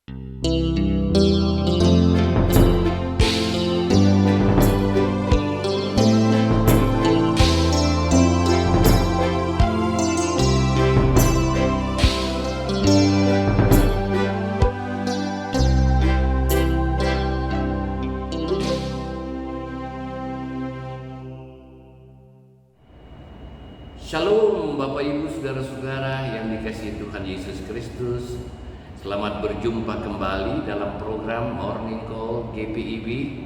Shalom Bapak Ibu Saudara-saudara yang dikasihi Tuhan Yesus Kristus. Selamat berjumpa kembali dalam program Morning Call GPIB.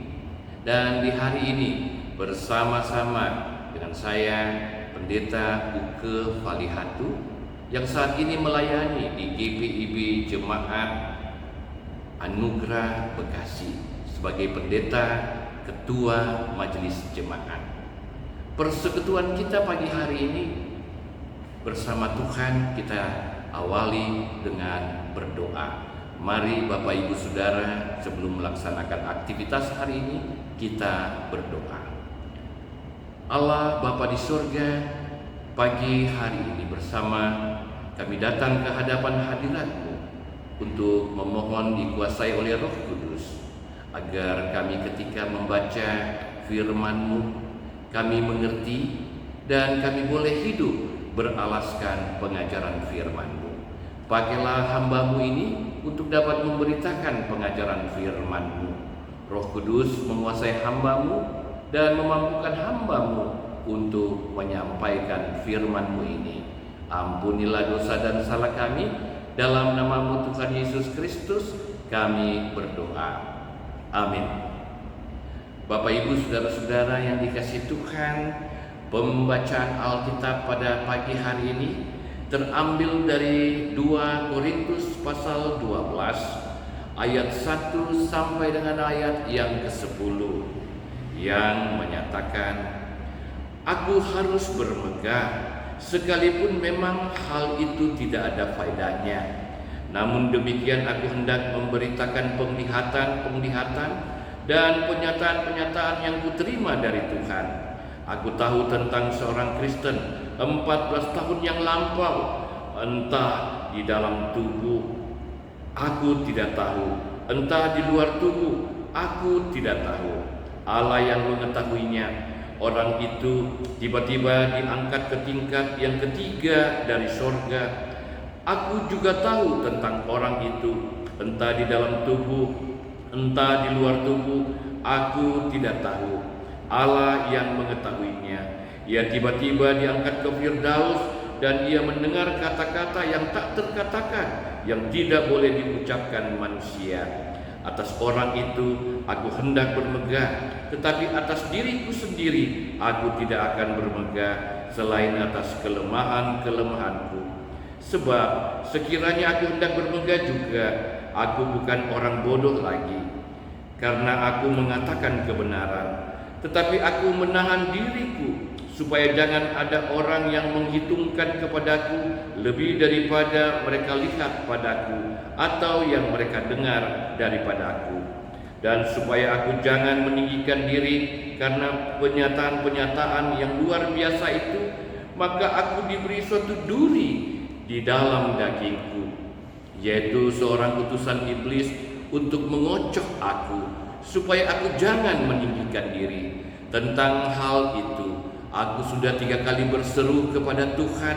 Dan di hari ini bersama-sama dengan saya Pendeta Uke Falihatu yang saat ini melayani di GPIB Jemaat Anugerah Bekasi sebagai Pendeta Ketua Majelis Jemaat. Persekutuan kita pagi hari ini bersama Tuhan kita awali dengan berdoa. Mari Bapak Ibu Saudara, sebelum melaksanakan aktivitas hari ini kita berdoa. Allah Bapa di surga, pagi hari ini bersama kami datang ke hadapan hadirat-Mu untuk memohon dikuasai oleh Roh Kudus agar kami ketika membaca firman-Mu kami mengerti dan kami boleh hidup beralaskan pengajaran firman-Mu. Pakailah hamba-Mu ini untuk dapat memberitakan pengajaran firman-Mu. Roh Kudus menguasai hamba-Mu dan memampukan hamba-Mu untuk menyampaikan firman-Mu ini. Ampunilah dosa dan salah kami, dalam nama-Mu Tuhan Yesus Kristus kami berdoa. Amin. Bapak Ibu Saudara-saudara yang dikasihi Tuhan, pembacaan Alkitab pada pagi hari ini terambil dari 2 Korintus pasal 12 ayat 1 sampai dengan ayat yang ke-10 yang menyatakan, "Aku harus bermegah sekalipun memang hal itu tidak ada faedahnya. Namun demikian aku hendak memberitakan penglihatan dan penyataan-penyataan yang kuterima dari Tuhan. Aku tahu tentang seorang Kristen 14 tahun yang lampau, entah di dalam tubuh aku tidak tahu, entah di luar tubuh aku tidak tahu. Allah yang mengetahuinya. Orang itu tiba-tiba diangkat ke tingkat yang ketiga dari sorga. Aku juga tahu tentang orang itu, entah di dalam tubuh entah di luar tubuh, aku tidak tahu. Allah yang mengetahuinya. Ia tiba-tiba diangkat ke Firdaus dan ia mendengar kata-kata yang tak terkatakan, yang tidak boleh diucapkan manusia. Atas orang itu aku hendak bermegah, tetapi atas diriku sendiri aku tidak akan bermegah selain atas kelemahan-kelemahanku. Sebab sekiranya aku hendak bermegah juga, aku bukan orang bodoh lagi, karena aku mengatakan kebenaran. Tetapi aku menahan diriku, supaya jangan ada orang yang menghitungkan kepadaku lebih daripada mereka lihat padaku, atau yang mereka dengar daripada aku. Dan supaya aku jangan meninggikan diri karena penyataan-penyataan yang luar biasa itu, maka aku diberi suatu duri di dalam dagingku, yaitu seorang utusan iblis untuk mengocok aku, supaya aku jangan meninggikan diri. Tentang hal itu aku sudah 3 kali berseru kepada Tuhan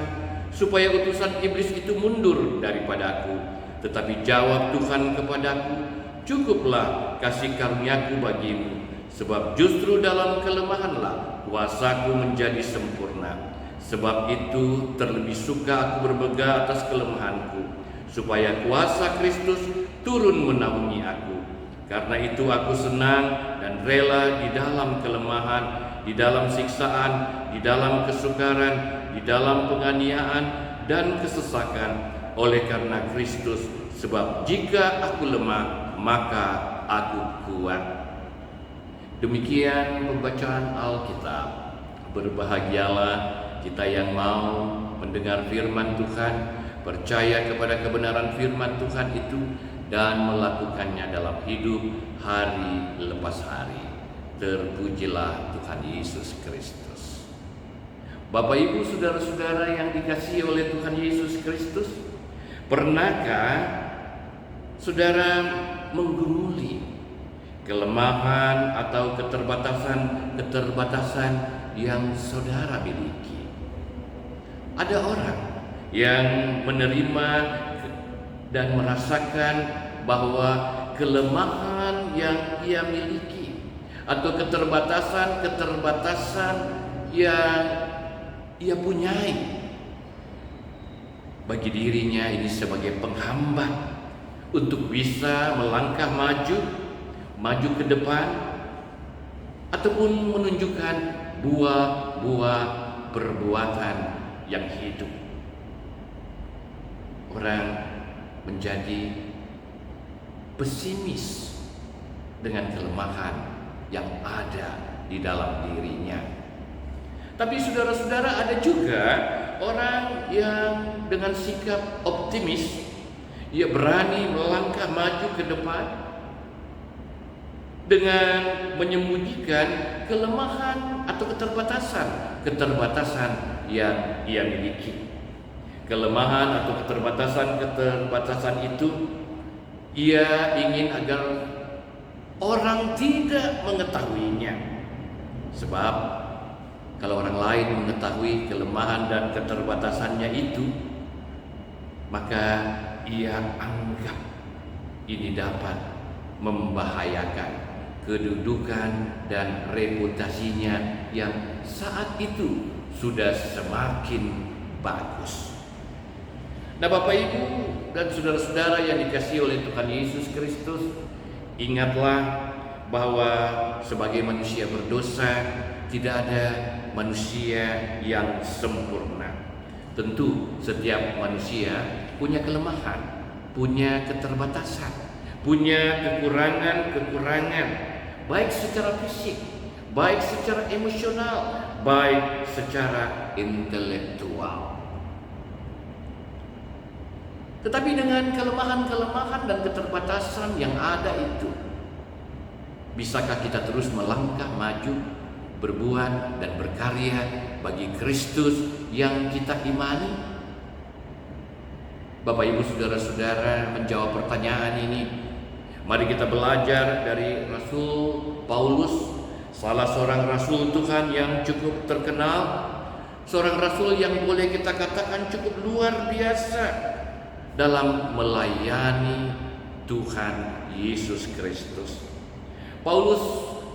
supaya utusan iblis itu mundur daripada aku. Tetapi jawab Tuhan kepadaku, "Cukuplah kasih karuniaku bagimu, sebab justru dalam kelemahanlah kuasaku menjadi sempurna. Sebab itu terlebih suka aku bermegah atas kelemahanku, supaya kuasa Kristus turun menaungi aku. Karena itu aku senang dan rela di dalam kelemahan, di dalam siksaan, di dalam kesukaran, di dalam penganiayaan dan kesesakan oleh karena Kristus. Sebab jika aku lemah, maka aku kuat." Demikian pembacaan Alkitab. Berbahagialah kita yang mau mendengar firman Tuhan, percaya kepada kebenaran firman Tuhan itu, dan melakukannya dalam hidup hari lepas hari. Terpujilah Tuhan Yesus Kristus. Bapak Ibu Saudara-saudara yang dikasihi oleh Tuhan Yesus Kristus, pernahkah saudara menggumuli kelemahan atau keterbatasan yang saudara miliki. Ada orang yang menerima dan merasakan bahwa kelemahan yang ia miliki atau keterbatasan yang ia punyai, bagi dirinya ini sebagai penghambat untuk bisa melangkah maju ke depan ataupun menunjukkan buah-buah perbuatan yang hidup. Orang menjadi pesimis dengan kelemahan yang ada di dalam dirinya. Tapi saudara-saudara, ada juga orang yang dengan sikap optimis, ia berani melangkah maju ke depan dengan menyembunyikan kelemahan atau keterbatasan yang ia miliki. Kelemahan atau keterbatasan itu ia ingin agar orang tidak mengetahuinya. Sebab kalau orang lain mengetahui kelemahan dan keterbatasannya itu, maka ia anggap ini dapat membahayakan kedudukan dan reputasinya yang saat itu sudah semakin bagus. Nah, Bapak Ibu dan saudara-saudara yang dikasihi oleh Tuhan Yesus Kristus, ingatlah bahwa sebagai manusia berdosa tidak ada manusia yang sempurna. Tentu setiap manusia punya kelemahan, punya keterbatasan, punya kekurangan, baik secara fisik, baik secara emosional, baik secara intelektual. Tetapi dengan kelemahan-kelemahan dan keterbatasan yang ada itu, bisakah kita terus melangkah maju, berbuat dan berkarya bagi Kristus yang kita imani? Bapak Ibu saudara-saudara, menjawab pertanyaan ini, mari kita belajar dari Rasul Paulus, salah seorang Rasul Tuhan yang cukup terkenal, seorang Rasul yang boleh kita katakan cukup luar biasa dalam melayani Tuhan Yesus Kristus. Paulus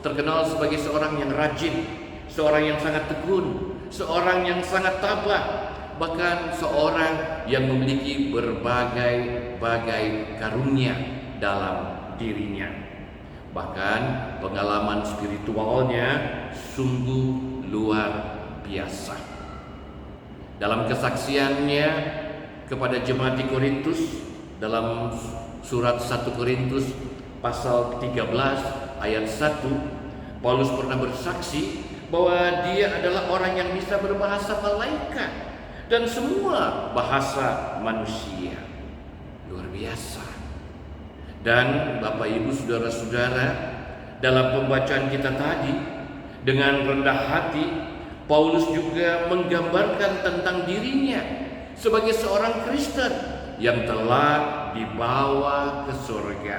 terkenal sebagai seorang yang rajin, seorang yang sangat tekun, seorang yang sangat tabah, bahkan seorang yang memiliki berbagai karunia dalam dirinya. Bahkan pengalaman spiritualnya sungguh luar biasa. Dalam kesaksiannya kepada jemaat di Korintus, dalam surat 1 Korintus pasal 13 ayat 1, Paulus pernah bersaksi bahwa dia adalah orang yang bisa berbahasa malaikat dan semua bahasa manusia. Luar biasa. Dan Bapak Ibu saudara-saudara, dalam pembacaan kita tadi, dengan rendah hati Paulus juga menggambarkan tentang dirinya sebagai seorang Kristen yang telah dibawa ke surga,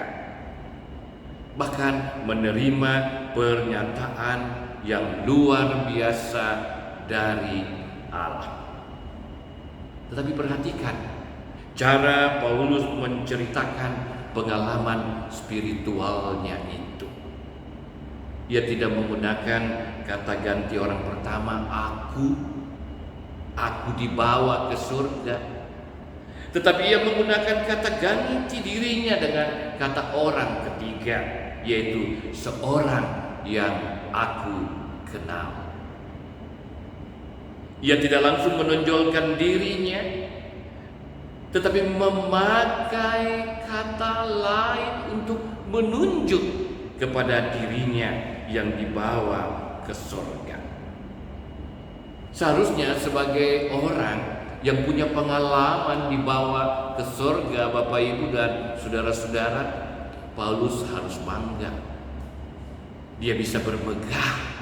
bahkan menerima pernyataan yang luar biasa dari Allah. Tetapi perhatikan cara Paulus menceritakan pengalaman spiritualnya itu. Ia tidak menggunakan kata ganti orang pertama, aku dibawa ke surga, tetapi ia menggunakan kata ganti dirinya dengan kata orang ketiga, yaitu seorang yang aku kenal. Ia tidak langsung menonjolkan dirinya, tetapi memakai kata lain untuk menunjuk kepada dirinya yang dibawa ke surga. Seharusnya sebagai orang yang punya pengalaman dibawa ke surga, Bapak Ibu dan saudara-saudara, Paulus harus bangga. Dia bisa bermegah.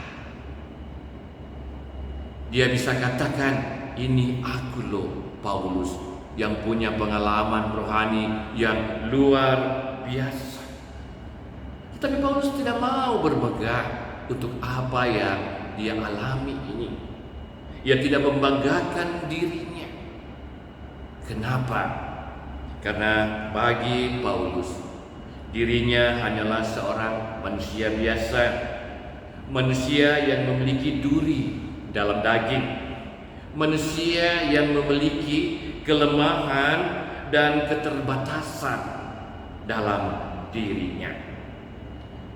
Dia bisa katakan, ini aku loh Paulus yang punya pengalaman rohani yang luar biasa. Tetapi Paulus tidak mau bermegah untuk apa yang dia alami ini. Ia tidak membanggakan dirinya. Kenapa? Karena bagi Paulus, dirinya hanyalah seorang manusia biasa, manusia yang memiliki duri dalam daging, manusia yang memiliki kelemahan dan keterbatasan dalam dirinya.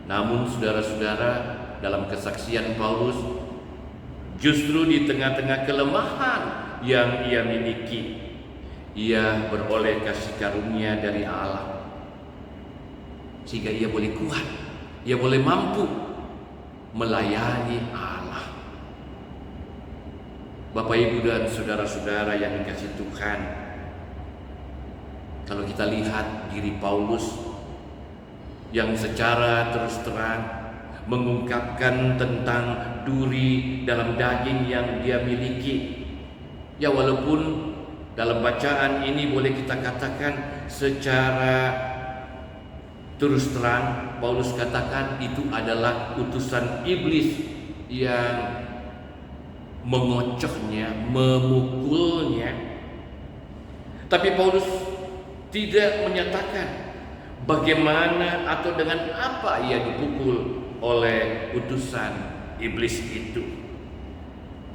Namun saudara-saudara, dalam kesaksian Paulus, justru di tengah-tengah kelemahan yang ia miliki, ia beroleh kasih karunia dari Allah, sehingga ia boleh kuat, ia boleh mampu melayani Allah. Bapak, Ibu, dan saudara-saudara yang dikasihi Tuhan, kalau kita lihat diri Paulus yang secara terus terang mengungkapkan tentang duri dalam daging yang dia miliki, ya walaupun dalam bacaan ini boleh kita katakan secara terus terang, Paulus katakan itu adalah utusan iblis yang mengocoknya, memukulnya. Tapi Paulus tidak menyatakan bagaimana atau dengan apa ia dipukul oleh utusan iblis itu.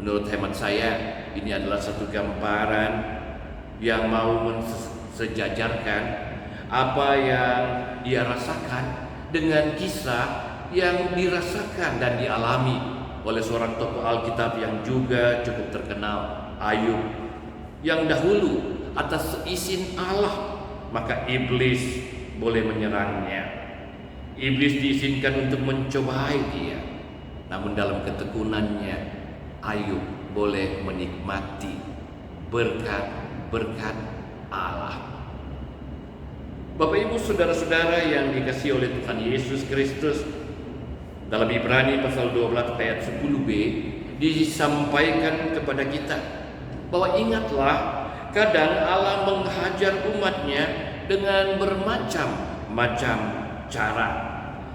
Menurut hemat saya, ini adalah satu gambaran yang mau mensejajarkan apa yang ia rasakan dengan kisah yang dirasakan dan dialami oleh seorang tokoh Alkitab yang juga cukup terkenal, Ayub, yang dahulu atas izin Allah maka iblis boleh menyerangnya. Iblis diizinkan untuk mencobai dia, namun dalam ketekunannya Ayub boleh menikmati berkat Allah. Bapak, Ibu, saudara-saudara yang dikasihi oleh Tuhan Yesus Kristus, dalam Ibrani pasal 12 ayat 10b disampaikan kepada kita bahwa ingatlah, kadang Allah menghajar umatnya dengan bermacam-macam cara,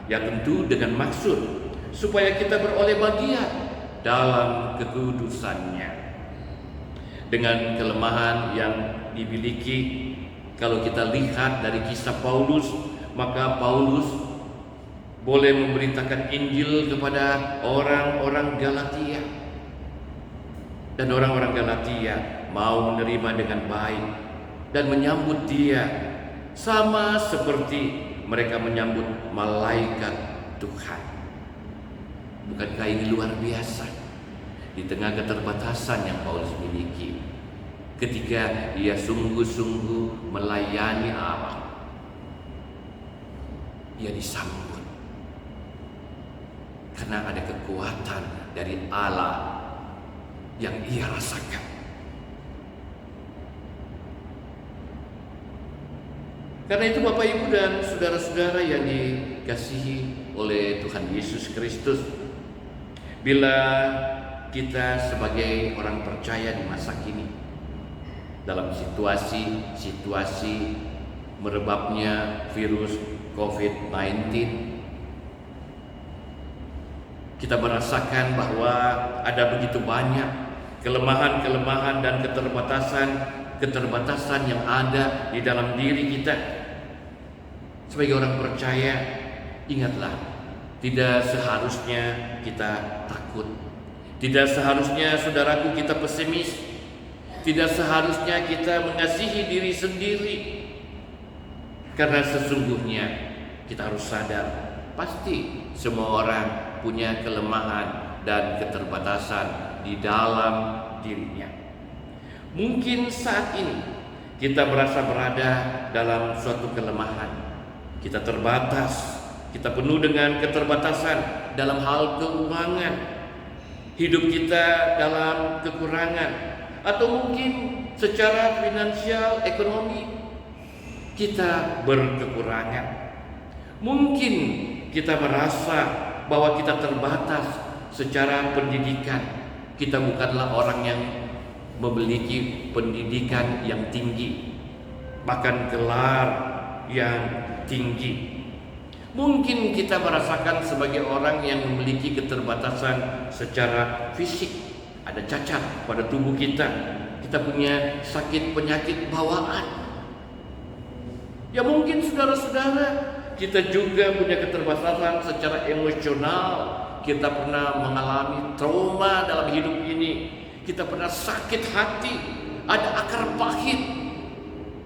ya tentu dengan maksud supaya kita beroleh bagian dalam kekudusannya. Dengan kelemahan yang dimiliki, kalau kita lihat dari kisah Paulus, maka Paulus boleh memberitakan Injil kepada orang-orang Galatia, dan orang-orang Galatia mau menerima dengan baik dan menyambut dia sama seperti mereka menyambut malaikat Tuhan. Bukankah ini luar biasa di tengah keterbatasan yang Paulus miliki, ketika ia sungguh-sungguh melayani Allah, ia disambut karena ada kekuatan dari Allah yang ia rasakan. Karena itu Bapak, Ibu, dan saudara-saudara yang dikasihi oleh Tuhan Yesus Kristus, bila kita sebagai orang percaya di masa kini, dalam situasi merebaknya virus COVID-19, kita merasakan bahwa ada begitu banyak kelemahan-kelemahan dan keterbatasan yang ada di dalam diri kita. Sebagai orang percaya, ingatlah, tidak seharusnya kita takut. Tidak seharusnya saudaraku kita pesimis. Tidak seharusnya kita mengasihi diri sendiri. Karena sesungguhnya kita harus sadar, pasti semua orang punya kelemahan dan keterbatasan di dalam dirinya. Mungkin saat ini kita merasa berada dalam suatu kelemahan. Kita terbatas, kita penuh dengan keterbatasan dalam hal keuangan. Hidup kita dalam kekurangan, atau mungkin secara finansial, ekonomi kita berkekurangan. Mungkin kita merasa bahwa kita terbatas secara pendidikan. Kita bukanlah orang yang memiliki pendidikan yang tinggi, bahkan gelar yang tinggi. Mungkin kita merasakan sebagai orang yang memiliki keterbatasan secara fisik, ada cacat pada tubuh kita, kita punya sakit penyakit bawaan. Ya mungkin saudara-saudara, kita juga punya keterbatasan secara emosional. Kita pernah mengalami trauma dalam hidup ini. Kita pernah sakit hati, ada akar pahit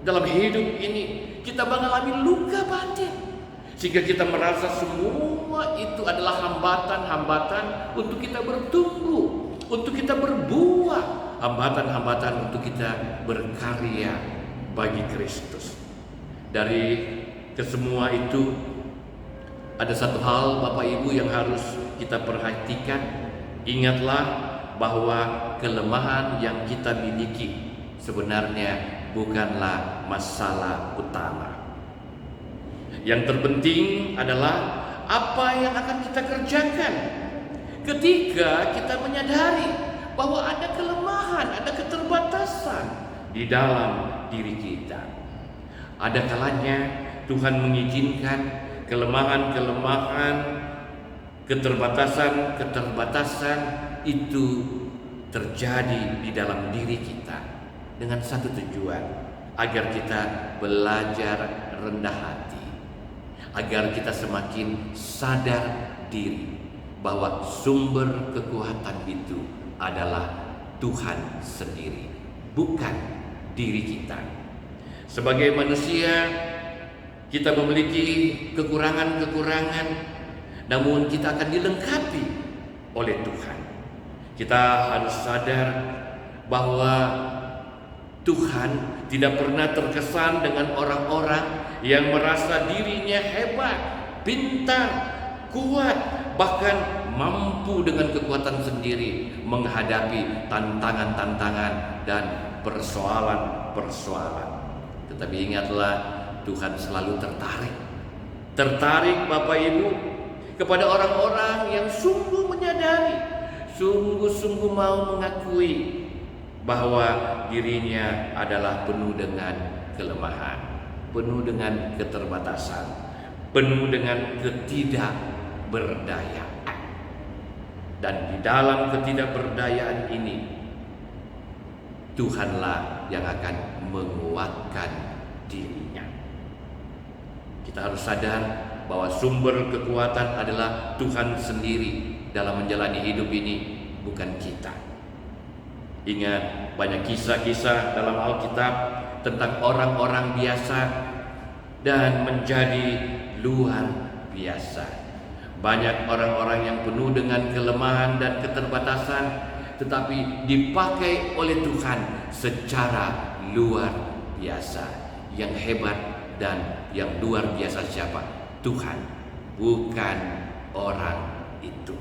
dalam hidup ini. Kita mengalami luka batin, sehingga kita merasa semua itu adalah hambatan-hambatan untuk kita bertumbuh, untuk kita berbuah, hambatan-hambatan untuk kita berkarya bagi Kristus. Dari kesemua itu, ada satu hal Bapak Ibu yang harus kita perhatikan. Ingatlah bahwa kelemahan yang kita miliki sebenarnya bukanlah masalah utama. Yang terpenting adalah apa yang akan kita kerjakan ketika kita menyadari bahwa ada kelemahan, ada keterbatasan di dalam diri kita. Ada kalanya Tuhan mengizinkan kelemahan-kelemahan, keterbatasan-keterbatasan itu terjadi di dalam diri kita dengan satu tujuan, agar kita belajar rendah hati, agar kita semakin sadar diri bahwa sumber kekuatan itu adalah Tuhan sendiri, bukan diri kita. Sebagai manusia, kita memiliki kekurangan-kekurangan, namun kita akan dilengkapi oleh Tuhan. Kita harus sadar bahwa Tuhan tidak pernah terkesan dengan orang-orang yang merasa dirinya hebat, pintar, kuat, bahkan mampu dengan kekuatan sendiri menghadapi tantangan-tantangan dan persoalan-persoalan. Tetapi ingatlah, Tuhan selalu tertarik Bapak Ibu kepada orang-orang yang sungguh menyadari, sungguh-sungguh mau mengakui bahwa dirinya adalah penuh dengan kelemahan, penuh dengan keterbatasan, penuh dengan ketidakberdayaan. Dan di dalam ketidakberdayaan ini, Tuhanlah yang akan menguatkan dirinya. Kita harus sadar bahwa sumber kekuatan adalah Tuhan sendiri dalam menjalani hidup ini, bukan kita. Ingat, banyak kisah-kisah dalam Alkitab tentang orang-orang biasa dan menjadi luar biasa. Banyak orang-orang yang penuh dengan kelemahan dan keterbatasan, tetapi dipakai oleh Tuhan secara luar biasa. Yang hebat dan yang luar biasa siapa? Tuhan, bukan orang itu.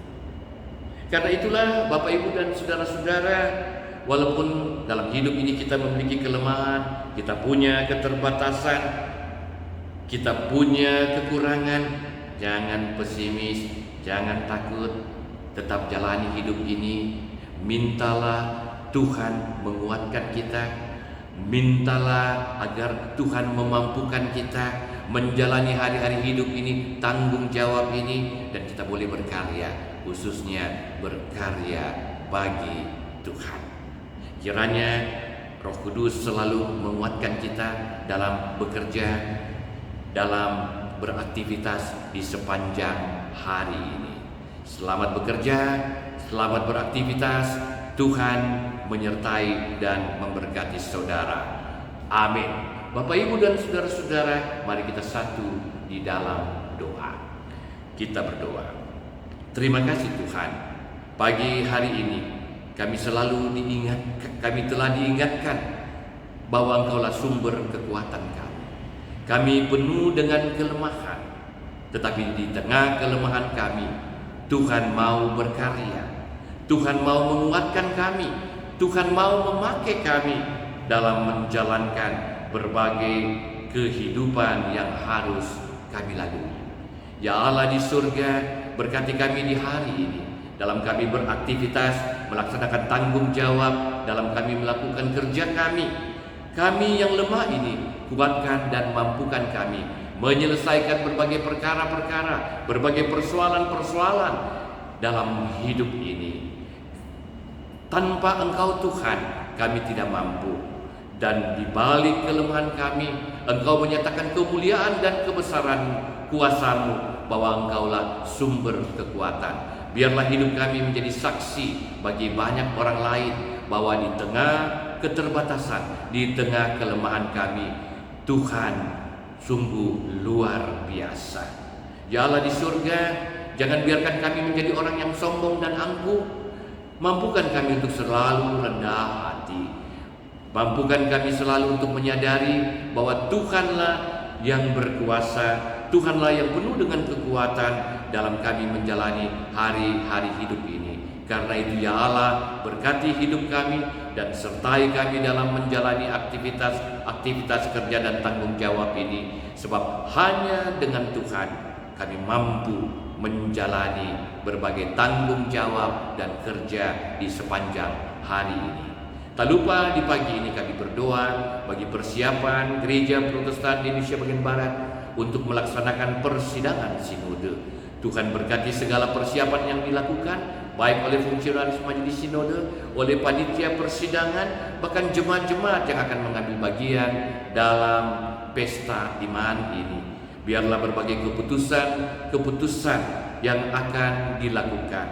Karena itulah Bapak Ibu dan saudara-saudara, walaupun dalam hidup ini kita memiliki kelemahan, kita punya keterbatasan, kita punya kekurangan, jangan pesimis, jangan takut, tetap jalani hidup ini. Mintalah Tuhan menguatkan kita, mintalah agar Tuhan memampukan kita menjalani hari-hari hidup ini, tanggung jawab ini, dan kita boleh berkarya, khususnya berkarya bagi Tuhan. Kiranya Roh Kudus selalu menguatkan kita dalam bekerja, dalam beraktivitas di sepanjang hari ini. Selamat bekerja, selamat beraktivitas. Tuhan menyertai dan memberkati saudara. Amin. Bapak Ibu dan saudara-saudara, mari kita satu di dalam doa. Kita berdoa. Terima kasih Tuhan, pagi hari ini kami telah diingatkan bahwa Engkaulah sumber kekuatan kami. Kami penuh dengan kelemahan, tetapi di tengah kelemahan kami, Tuhan mau berkarya. Tuhan mau menguatkan kami. Tuhan mau memakai kami dalam menjalankan berbagai kehidupan yang harus kami lalui. Ya Allah di surga, berkati kami di hari ini dalam kami beraktivitas melaksanakan tanggung jawab dalam kami melakukan kerja kami. Kami yang lemah ini, kuatkan dan mampukan kami menyelesaikan berbagai perkara-perkara, berbagai persoalan-persoalan dalam hidup ini. Tanpa Engkau Tuhan, kami tidak mampu. Dan di balik kelemahan kami, Engkau menyatakan kemuliaan dan kebesaran kuasa-Mu, bahwa Engkaulah sumber kekuatan. Biarlah hidup kami menjadi saksi bagi banyak orang lain bahwa di tengah keterbatasan, di tengah kelemahan kami, Tuhan sungguh luar biasa. Ya Allah di surga, jangan biarkan kami menjadi orang yang sombong dan angkuh. Mampukan kami untuk selalu rendah hati. Mampukan kami selalu untuk menyadari bahwa Tuhanlah yang berkuasa, Tuhanlah yang penuh dengan kekuatan dalam kami menjalani hari-hari hidup ini. Karena itu ya Allah, berkati hidup kami dan sertai kami dalam menjalani aktivitas kerja dan tanggung jawab ini. Sebab hanya dengan Tuhan kami mampu menjalani berbagai tanggung jawab dan kerja di sepanjang hari ini. Tak lupa di pagi ini kami berdoa bagi persiapan Gereja Protestan di Indonesia bagian Barat untuk melaksanakan persidangan sinode. Tuhan berkati segala persiapan yang dilakukan, baik oleh fungsionaris majelis sinode, oleh panitia persidangan, bahkan jemaat-jemaat yang akan mengambil bagian dalam pesta iman ini. Biarlah berbagai keputusan yang akan dilakukan,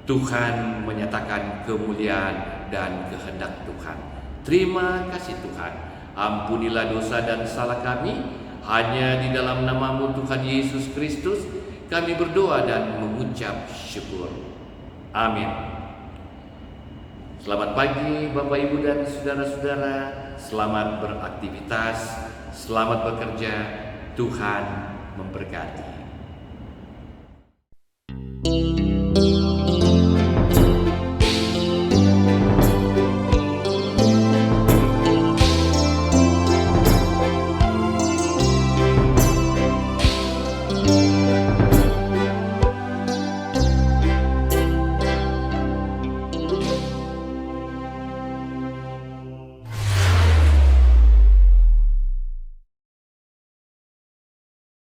Tuhan menyatakan kemuliaan dan kehendak Tuhan. Terima kasih Tuhan. Ampunilah dosa dan salah kami. Hanya di dalam nama-Mu Tuhan Yesus Kristus kami berdoa dan mengucap syukur. Amin. Selamat pagi Bapak Ibu dan saudara-saudara. Selamat beraktivitas, selamat bekerja. Tuhan memberkati.